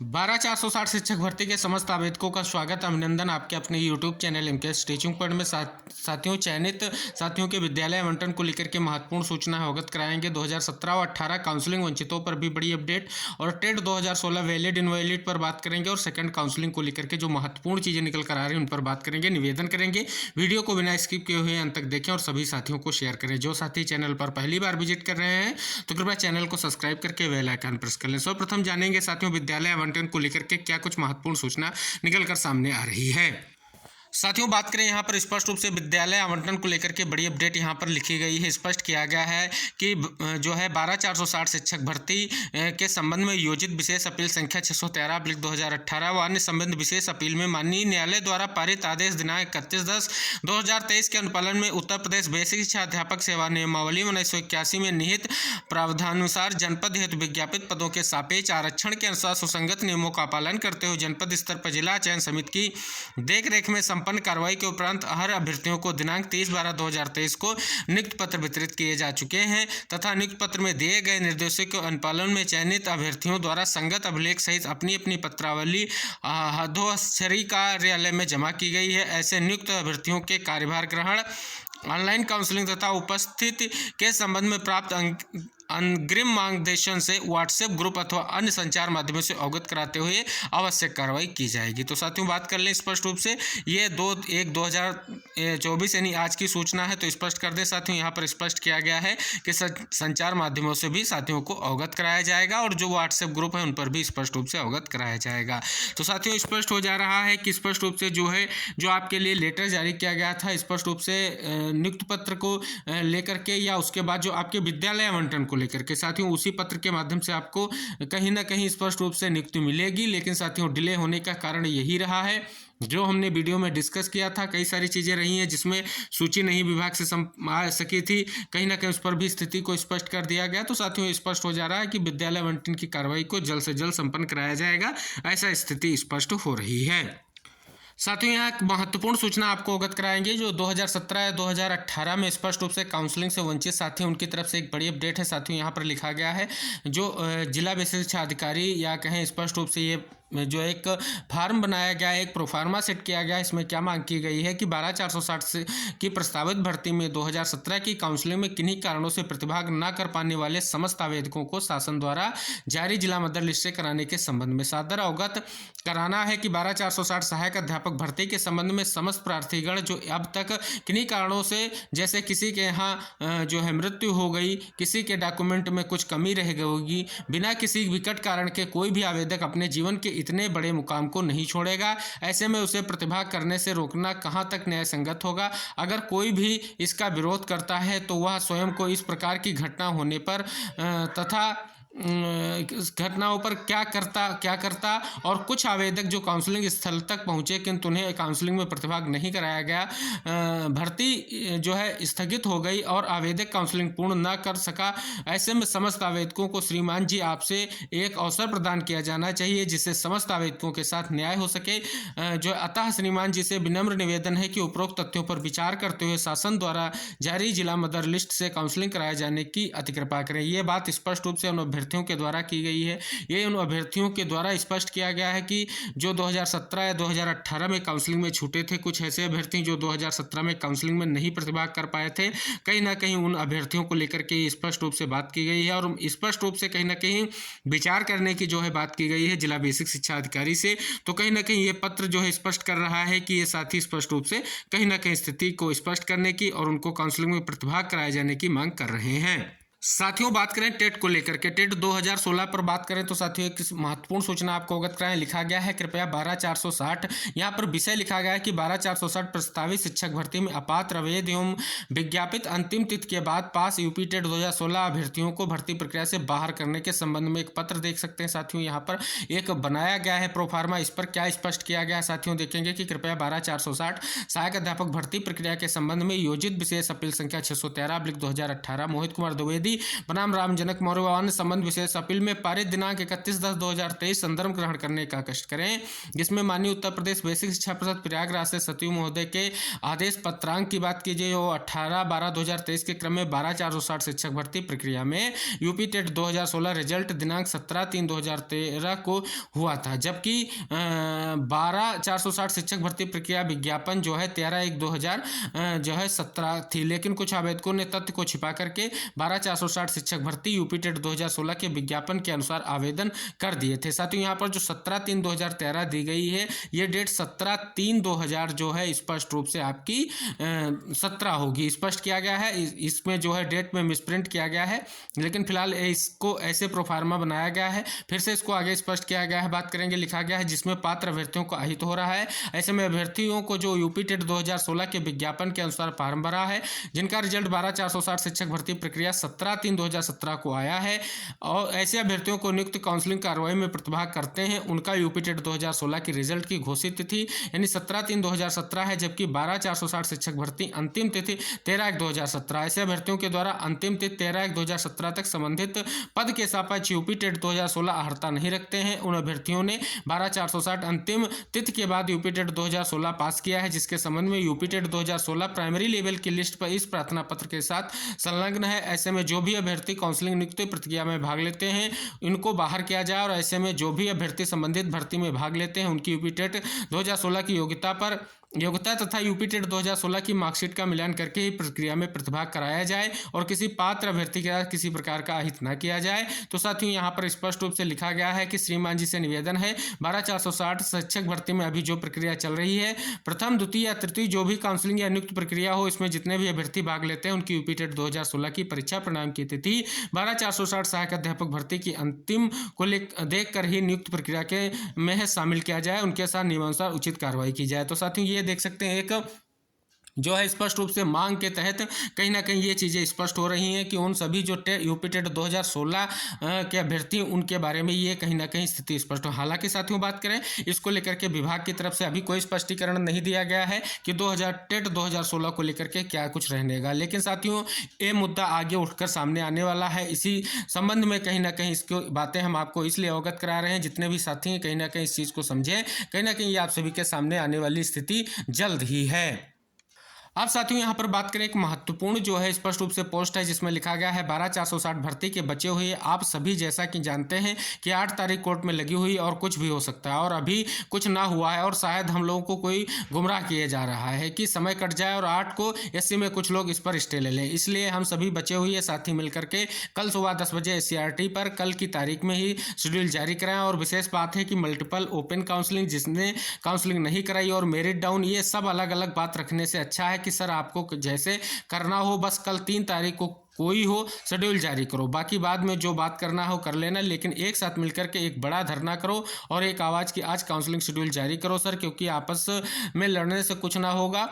12,460 शिक्षक भर्ती के समस्त आवेदकों का स्वागत अभिनंदन आपके अपने YouTube channel MKS teaching point में साथियों चयनित साथियों के विद्यालय आवंटन को लेकर के महत्वपूर्ण सूचना अवगत कराएंगे। 2017 और 18 काउंसलिंग वंचितों पर भी बड़ी अपडेट और टेट 2016 वैलिड इनवैलिड पर बात करेंगे और सेकंड काउंसलिंग को लेकर के जो महत्वपूर्ण चीज़ें निकल कर आ रही हैं उन पर बात करेंगे। निवेदन करेंगे वीडियो को बिना स्किप किए हुए अंत तक देखें और सभी साथियों को शेयर करें। जो साथी चैनल पर पहली बार विजिट कर रहे हैं तो कृपया चैनल को सब्सक्राइब करके बेल आइकन प्रेस कर लें। सर्वप्रथम जानेंगे साथियों विद्यालय आवंटन को लेकर के क्या कुछ महत्वपूर्ण सूचना निकल कर सामने आ रही है। साथियों बात करें यहाँ पर स्पष्ट रूप से विद्यालय आवंटन को लेकर के बड़ी अपडेट यहाँ पर लिखी गई है। स्पष्ट किया गया है कि जो है 12,460 शिक्षक भर्ती के संबंध में योजित विशेष अपील संख्या 613/2018 व अन्य संबंध विशेष अपील में माननीय न्यायालय द्वारा पारित आदेश दिनांक 31/10/2023 के अनुपालन में उत्तर प्रदेश बेसिक शिक्षा अध्यापक सेवा नियमावली 1981 में निहित प्रावधानुसार जनपद हेतु विज्ञापित पदों के सापेक्ष आरक्षण के अनुसार सुसंगत नियमों का पालन करते हुए जनपद स्तर पर जिला चयन समिति की देखरेख में संपन्न कार्रवाई के उपरांत हर अभ्यर्थियों को दिनांक 30/12/2023 को नियुक्ति पत्र वितरित किए जा चुके हैं तथा नियुक्ति पत्र में दिए गए निर्देशों के अनुपालन में चयनित अभ्यर्थियों द्वारा संगत अभिलेख सहित अपनी अपनी पत्रावली हदोस्चरी कार्यालय में जमा की गई है। ऐसे नियुक्त अभ्यर्थियों के कार्यभार ग्रहण ऑनलाइन काउंसलिंग तथा उपस्थिति के संबंध में प्राप्त अग्रिम मार्गदर्शन से व्हाट्सएप ग्रुप अथवा अन्य संचार माध्यमों से अवगत कराते हुए आवश्यक कार्रवाई की जाएगी। तो साथियों बात कर लें स्पष्ट रूप से ये 2/1/2024 यानी आज की सूचना है। तो स्पष्ट कर दें साथियों यहाँ पर स्पष्ट किया गया है कि संचार माध्यमों से भी साथियों को अवगत कराया जाएगा और जो व्हाट्सएप ग्रुप है उन पर भी स्पष्ट रूप से अवगत कराया जाएगा। तो साथियों स्पष्ट हो जा रहा है कि स्पष्ट रूप से जो आपके लिए लेटर जारी किया गया था स्पष्ट रूप से नियुक्ति पत्र को लेकर के या उसके बाद जो आपके विद्यालय आवंटन को लेकर के साथियों उसी पत्र के माध्यम से आपको कहीं ना कहीं स्पष्ट रूप से नियुक्ति मिलेगी। लेकिन साथियों डिले होने का कारण यही रहा है जो हमने वीडियो में डिस्कस किया था। कई सारी चीज़ें रही हैं जिसमें सूची नहीं विभाग से आ सकी थी, कहीं ना कहीं उस पर भी स्थिति को स्पष्ट कर दिया गया। तो साथियों स्पष्ट हो जा रहा है कि विद्यालय आवंटन की कार्रवाई को जल्द से जल्द संपन्न कराया जाएगा, ऐसा स्थिति स्पष्ट हो रही है। साथियों यहाँ एक महत्वपूर्ण सूचना आपको अवगत कराएंगे जो 2017 या 2018 में स्पष्ट रूप से काउंसलिंग से वंचित साथी उनकी तरफ से एक बड़ी अपडेट है। साथियों यहाँ पर लिखा गया है जो जिला बेसिक शिक्षा अधिकारी या कहें स्पष्ट रूप से ये जो एक फार्म बनाया गया है, एक प्रोफार्मा सेट किया गया है, इसमें क्या मांग की गई है कि 12,460 की प्रस्तावित भर्ती में 2017 की काउंसलिंग में किन्हीं कारणों से प्रतिभाग न कर पाने वाले समस्त आवेदकों को शासन द्वारा जारी जिला मदर लिस्ट से कराने के संबंध में सादर अवगत कराना है कि 12,460 सहायक अध्यापक भर्ती के संबंध में समस्त प्रार्थीगण जो अब तक किन्हीं कारणों से जैसे किसी के यहाँ जो है मृत्यु हो गई, किसी के डॉक्यूमेंट में कुछ कमी रह गई होगी, बिना किसी विकट कारण के कोई भी आवेदक अपने जीवन के इतने बड़े मुकाम को नहीं छोड़ेगा। ऐसे में उसे प्रतिभा करने से रोकना कहां तक न्याय संगत होगा। अगर कोई भी इसका विरोध करता है तो वह स्वयं को इस प्रकार की घटना होने पर तथा घटनाओं पर क्या करता और कुछ आवेदक जो काउंसलिंग स्थल तक पहुंचे किंतु उन्हें काउंसलिंग में प्रतिभाग नहीं कराया गया, भर्ती जो है स्थगित हो गई और आवेदक काउंसलिंग पूर्ण न कर सका। ऐसे में समस्त आवेदकों को श्रीमान जी आपसे एक अवसर प्रदान किया जाना चाहिए जिससे समस्त आवेदकों के साथ न्याय हो सके। जो अतः श्रीमान जी से विनम्र निवेदन है कि उपरोक्त तथ्यों पर विचार करते हुए शासन द्वारा जारी जिला मदर लिस्ट से काउंसलिंग कराए जाने की अति कृपा करें। ये बात स्पष्ट रूप से उन अभ्यर्थियों के द्वारा की गई है। ये उन अभ्यर्थियों के द्वारा स्पष्ट किया गया है कि जो 2017 या 2018 में काउंसलिंग में छूटे थे, कुछ ऐसे अभ्यर्थी जो 2017 में काउंसलिंग में नहीं प्रतिभाग कर पाए थे, कहीं ना कहीं उन अभ्यर्थियों को लेकर के स्पष्ट रूप से बात की गई है और स्पष्ट रूप से कहीं ना कहीं विचार करने की जो है बात की गई है जिला बेसिक शिक्षा अधिकारी से। तो कहीं ना कहीं ये पत्र जो है स्पष्ट कर रहा है कि ये साथी स्पष्ट रूप से कहीं ना कहीं स्थिति को स्पष्ट करने की और उनको काउंसलिंग में प्रतिभाग कराए जाने की मांग कर रहे हैं। साथियों बात करें टेट को लेकर के, टेट 2016 पर बात करें तो साथियों एक महत्वपूर्ण सूचना आपको अवगत कराएं। लिखा गया है कृपया 12,460 यहाँ पर विषय लिखा गया है कि 12,460 प्रस्तावित शिक्षक भर्ती में अपात्र अवैध एवं विज्ञापित अंतिम तिथि के बाद पास यूपी टेट 2016 अभ्यर्थियों को भर्ती प्रक्रिया से बाहर करने के संबंध में एक पत्र देख सकते हैं। साथियों यहाँ पर एक बनाया गया है प्रोफार्मा, इस पर क्या स्पष्ट किया गया है साथियों देखेंगे कि कृपया 12,460 सहायक अध्यापक भर्ती प्रक्रिया के संबंध में योजित विशेष अपील संख्या 613/2018 मोहित कुमार द्विवेदी की बनाम रामजनक मौर्य व अन्य संबंध विशेष अपील में पारित दिनांक 31/10/2023 संदर्भ ग्रहण करने का कष्ट करें, जिसमें माननीय उत्तर प्रदेश बेसिक शिक्षा परिषद प्रयागराज से सचिव महोदय के आदेश पत्रांक की बात कीजिए जो 18/12/2023 के क्रम में 12,460 शिक्षक भर्ती प्रक्रिया में यूपी टेट 2016 रिजल्ट दिनांक 17/3/2013 को हुआ था, जबकि 12,460 शिक्षक भर्ती प्रक्रिया विज्ञापन जो है 13/1/2017 थी, लेकिन कुछ आवेदकों ने तथ्य को छिपा करके 12,460 शिक्षक भर्ती यूपी टेट 2016 के विज्ञापन के अनुसार आवेदन कर दिए थे। साथियों यहाँ पर जो 17/3/2013 दी गई है ये डेट 17/3/2000 जो है स्पष्ट रूप से आपकी 17 होगी, स्पष्ट किया गया है। इसमें जो है डेट में मिसप्रिंट किया गया है, लेकिन फिलहाल इसको ऐसे प्रोफार्मा बनाया गया है, फिर से इसको आगे स्पष्ट किया गया है। बात करेंगे, लिखा गया है जिसमें पात्र अभ्यर्थियों को अहित हो रहा है। ऐसे में अभ्यर्थियों को जो यूपी टेट 2016 के विज्ञापन के अनुसार फॉर्म भरा है, जिनका रिजल्ट 12,460 शिक्षक भर्ती प्रक्रिया 17/3/2017 को आया है और ऐसे अभ्यर्थियों को नियुक्त काउंसलिंग कार्रवाई में प्रतिभाग करते हैं, उनका यूपी टेट 2016 की रिजल्ट की घोषित तिथि यानी 17/3/2017 है, जबकि 12,460 शिक्षक भर्ती अंतिम तिथि 13/1/2017। ऐसे अभ्यर्थियों के द्वारा अंतिम तिथि 13/1/2017 तक संबंधित पद के सापेक्ष यूपी टेट 2016 अर्हता नहीं रखते हैं। उन अभ्यर्थियों ने 12,460 अंतिम तिथि के बाद यूपी टेट 2016 पास किया है, जिसके संबंध में यूपी टेट 2016 प्राइमरी लेवल की लिस्ट पर इस प्रार्थना पत्र के साथ संलग्न है। ऐसे में जो भी अभ्यर्थी काउंसलिंग नियुक्ति प्रक्रिया में भाग लेते हैं इनको बाहर किया जाए और ऐसे में जो भी अभ्यर्थी संबंधित भर्ती में भाग लेते हैं उनकी यूपी टेट 2016 की योग्यता तथा यूपी टेट 2016 की मार्कशीट का मिलान करके ही प्रक्रिया में प्रतिभाग कराया जाए और किसी पात्र अभ्यर्थी के साथ किसी प्रकार का अहित न किया जाए। तो साथियों यहाँ पर स्पष्ट रूप से लिखा गया है कि श्रीमान जी से निवेदन है, 12,460 शिक्षक भर्ती में अभी जो प्रक्रिया चल रही है, प्रथम द्वितीय या तृतीय जो भी काउंसलिंग या नियुक्त प्रक्रिया हो, इसमें जितने भी अभ्यर्थी भाग लेते हैं उनकी यूपी टेट 2016 की परीक्षा परिणाम की तिथि 12,460 सहायक अध्यापक भर्ती की अंतिम को देख कर ही नियुक्त प्रक्रिया के में शामिल किया जाए, उनके साथ नियमानुसार उचित कार्रवाई की जाए। तो साथियों ये देख सकते हैं एक जो है स्पष्ट रूप से मांग के तहत कहीं ना कहीं ये चीज़ें स्पष्ट हो रही हैं कि उन सभी जो यूपी टेट 2016 के अभ्यर्थी उनके बारे में ये कहीं ना कहीं स्थिति स्पष्ट हो। हालांकि साथियों बात करें इसको लेकर के विभाग की तरफ से अभी कोई स्पष्टीकरण नहीं दिया गया है कि टेट 2016 को लेकर के क्या कुछ रहनेगा, लेकिन साथियों ये मुद्दा आगे उठकर सामने आने वाला है। इसी संबंध में कहीं ना कहीं इसको बातें हम आपको इसलिए अवगत करा रहे हैं, जितने भी साथी हैं कहीं ना कहीं इस चीज़ को समझें, कहीं ना कहीं ये आप सभी के सामने आने वाली स्थिति जल्द ही है। अब साथियों यहाँ पर बात करें एक महत्वपूर्ण जो है स्पष्ट रूप से पोस्ट है, जिसमें लिखा गया है 12,460 भर्ती के बचे हुए आप सभी जैसा कि जानते हैं कि 8 तारीख कोर्ट में लगी हुई और कुछ भी हो सकता है और अभी कुछ ना हुआ है और शायद हम लोगों को कोई गुमराह किया जा रहा है कि समय कट जाए और 8 को एससी में कुछ लोग इस पर स्टे ले लें। इसलिए हम सभी बचे हुए साथी मिलकर के कल सुबह 10 बजे SCRT पर कल की तारीख में ही शेड्यूल जारी कराएं। और विशेष बात है कि मल्टीपल ओपन काउंसलिंग, जिसने काउंसलिंग नहीं कराई और मेरिट डाउन, ये सब अलग अलग बात रखने से अच्छा है कि सर आपको जैसे करना हो बस कल 3 तारीख को कोई हो शेड्यूल जारी करो, बाकी बाद में जो बात करना हो कर लेना, लेकिन एक साथ मिलकर के एक बड़ा धरना करो और एक आवाज़ की आज काउंसलिंग शेड्यूल जारी करो सर, क्योंकि आपस में लड़ने से कुछ ना होगा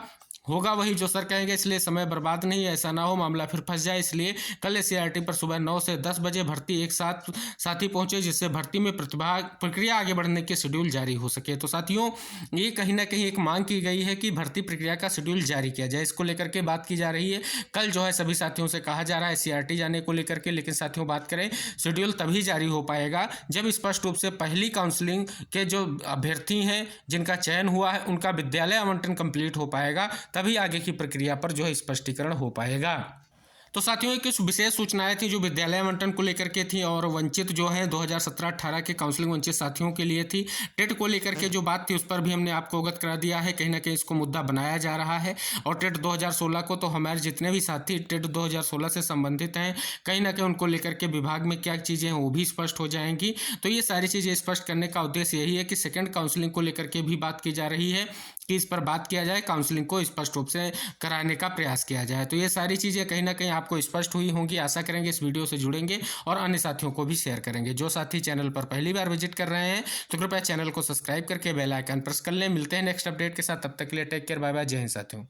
वही जो सर कहेंगे, इसलिए समय बर्बाद नहीं, ऐसा ना हो मामला फिर फंस जाए। इसलिए कल SCRT पर सुबह 9 से 10 बजे भर्ती एक साथ साथी पहुंचे, जिससे भर्ती में प्रक्रिया आगे बढ़ने के शेड्यूल जारी हो सके। तो साथियों ये कहीं ना कहीं एक मांग की गई है कि भर्ती प्रक्रिया का शेड्यूल जारी किया जाए, इसको लेकर के बात की जा रही है। कल जो है सभी साथियों से कहा जा रहा है SCRT जाने को लेकर के, लेकिन साथियों बात करें शेड्यूल तभी जारी हो पाएगा जब स्पष्ट रूप से पहली काउंसलिंग के जो अभ्यर्थी हैं जिनका चयन हुआ है उनका विद्यालय आवंटन कंप्लीट हो पाएगा, तभी आगे की प्रक्रिया पर जो है स्पष्टीकरण हो पाएगा। तो साथियों कुछ विशेष सूचनाएं थी जो विद्यालय आवंटन को लेकर के थी और वंचित जो है 2017-18 के काउंसलिंग वंचित साथियों के लिए थी। टेट को लेकर के जो बात थी उस पर भी हमने आपको अवगत करा दिया है, कहीं ना कहीं इसको मुद्दा बनाया जा रहा है। और टेट 2016 को तो हमारे जितने भी साथी टेट 2016 से संबंधित हैं कहीं ना कहीं उनको लेकर के विभाग में क्या चीज़ें हैं वो भी स्पष्ट हो जाएंगी। तो ये सारी चीज़ें स्पष्ट करने का उद्देश्य यही है कि सेकेंड काउंसलिंग को लेकर के भी बात की जा रही है कि इस पर बात किया जाए, काउंसलिंग को स्पष्ट रूप से कराने का प्रयास किया जाए। तो ये सारी चीज़ें कहीं ना कहीं आपको स्पष्ट हुई होंगी, आशा करेंगे इस वीडियो से जुड़ेंगे और अन्य साथियों को भी शेयर करेंगे। जो साथी चैनल पर पहली बार विजिट कर रहे हैं तो कृपया चैनल को सब्सक्राइब करके बेल आइकन प्रेस कर लें। मिलते हैं नेक्स्ट अपडेट के साथ, तब तक के लिए टेक केयर, बाय बाय, जय हिंद साथियों।